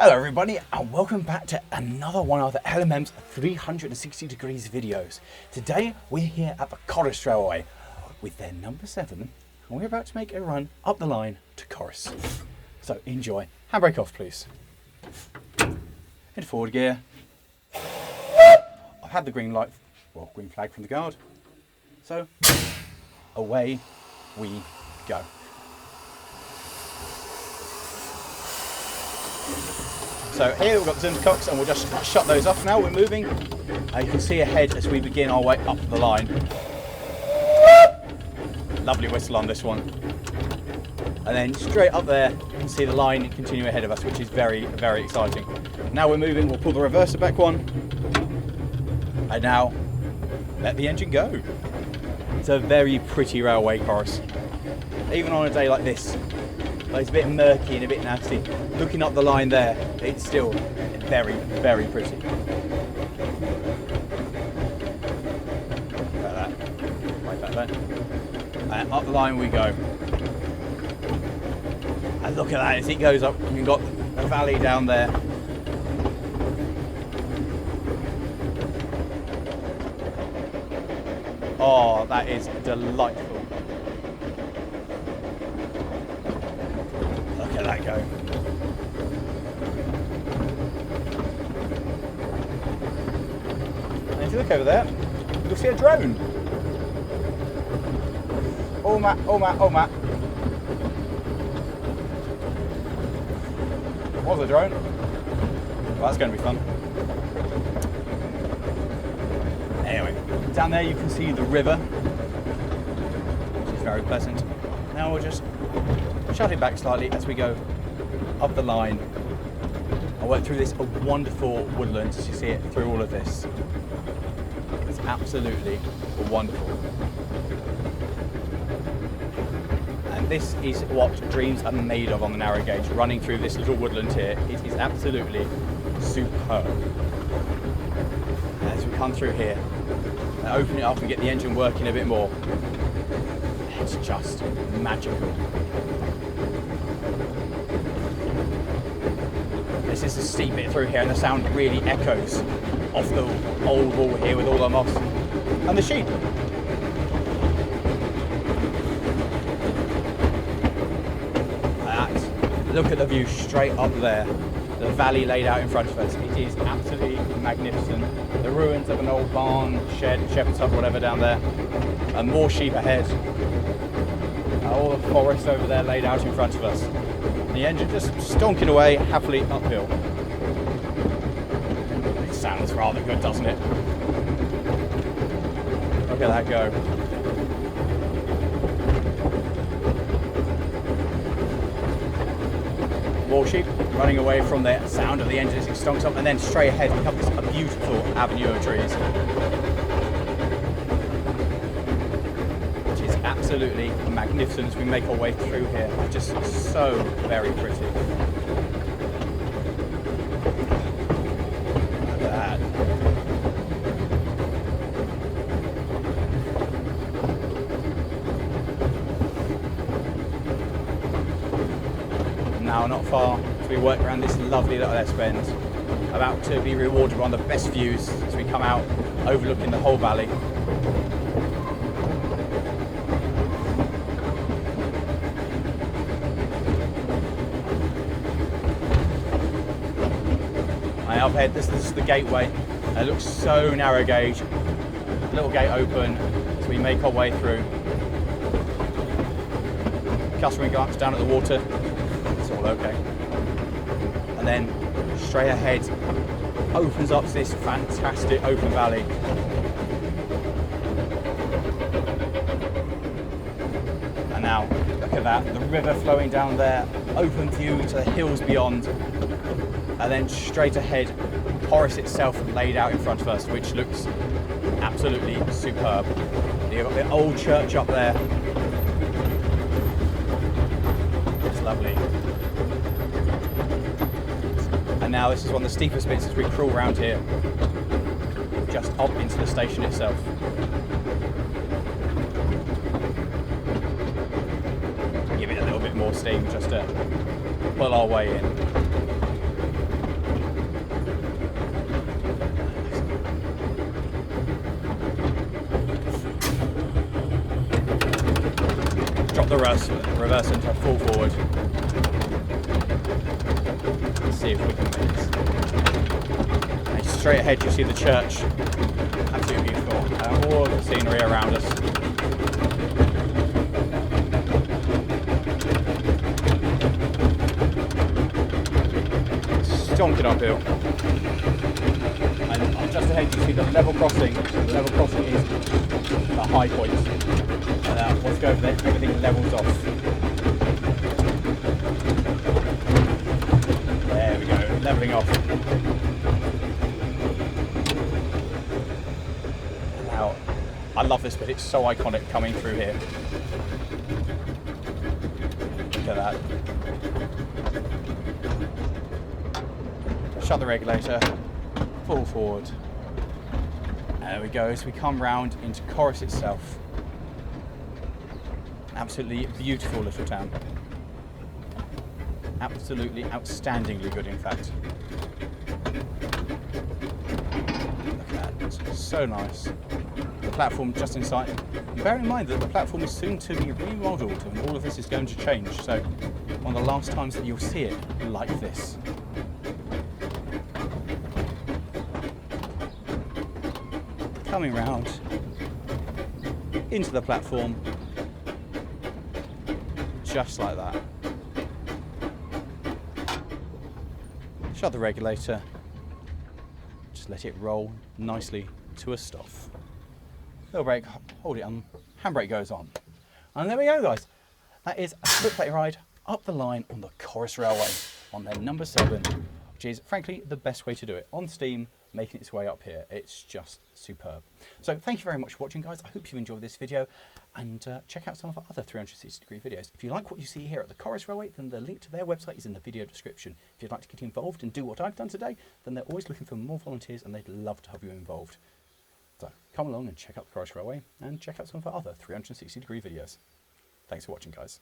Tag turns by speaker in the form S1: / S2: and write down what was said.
S1: Hello everybody and welcome back to another one of the LMM's 360 degrees videos. Today we're here at the Corris Railway with their number 7 and we're about to make a run up the line to Corris. So enjoy. Handbrake off please. Into forward gear. I've had the green light, well, green flag from the guard. So away we go. So here we've got the intercocks and we'll just shut those off now. We're moving. You can see ahead as we begin our way up the line. Lovely whistle on this one. And then straight up there, you can see the line continue ahead of us, which is very, very exciting. Now we're moving, we'll pull the reverser back one. And now, let the engine go. It's a very pretty railway, Corris. Even on a day like this, but it's a bit murky and a bit nasty. Looking up the line there, it's still very, very pretty. Look at that. Right back there. And up the line we go. And look at that, as it goes up, you've got a valley down there. Oh, that is delightful. Look at that go. And if you look over there, you'll see a drone. Oh Matt, oh Matt, oh Matt. Was a drone. Well, that's going to be fun. Anyway, down there you can see the river, which is very pleasant. Now we'll just shut it back slightly as we go up the line. I went through this wonderful woodland as you see it through all of this. It's absolutely wonderful. And this is what dreams are made of on the narrow gauge. Running through this little woodland here, it is absolutely superb. And as we come through here, open it up and get the engine working a bit more, it's just magical. This is a steep bit through here and the sound really echoes off the old wall here with all the moss and the sheep. Look at the view straight up there. The valley laid out in front of us. It is absolutely magnificent. The ruins of an old barn, shed, shepherd's hut, whatever down there. And more sheep ahead. All the forest over there laid out in front of us. The engine just stonking away happily uphill. It sounds rather good, doesn't it? Look at that go. More sheep running away from the sound of the engine as it stonks up, and then straight ahead we have this beautiful avenue of trees, which is absolutely magnificent as we make our way through here. Just so very pretty. Look at that. Now not far as we work around this lovely little S-bend, about to be rewarded with one of the best views as we come out overlooking the whole valley. And up ahead, this is the gateway. It looks so narrow gauge. Little gate open as we make our way through. Customary glance down at the water. Okay, and then straight ahead opens up this fantastic open valley. And now look at that, the river flowing down there, open view to the hills beyond, and then straight ahead Corris itself laid out in front of us, which looks absolutely superb. You've got the old church up there. It's lovely. And now this is one of the steepest bits as we crawl around here, just up into the station itself. Give it a little bit more steam just to pull our way in. the reverse into full forward. Let's see if we can make this. And straight ahead you see the church. Absolutely beautiful. And all of the scenery around us. Stonking uphill. And just ahead you see the level crossing. The level crossing is the high point. And once you go over there, everything levels off. There we go, levelling off. Now, I love this bit, it's so iconic coming through here. Look at that. Shut the regulator, full forward. There we go, as we come round into Corris itself. Absolutely beautiful little town. Absolutely outstandingly good, in fact. Look at that, it's so nice. The platform just inside. And bear in mind that the platform is soon to be remodeled and all of this is going to change. So one of the last times that you'll see it like this. Coming round into the platform, just like that. Shut the regulator, just let it roll nicely to a stop. Little brake, hold it on, handbrake goes on. And there we go guys, that is a split plate ride up the line on the Corris Railway on their number 7, which is frankly the best way to do it, on steam, making its way up here. It's just superb. So thank you very much for watching guys. I hope you enjoyed this video, and check out some of our other 360-degree videos. If you like what you see here at the Corris Railway, then the link to their website is in the video description. If you'd like to get involved and do what I've done today, then they're always looking for more volunteers and they'd love to have you involved. So come along and check out the Corris Railway and check out some of our other 360-degree videos. Thanks for watching guys.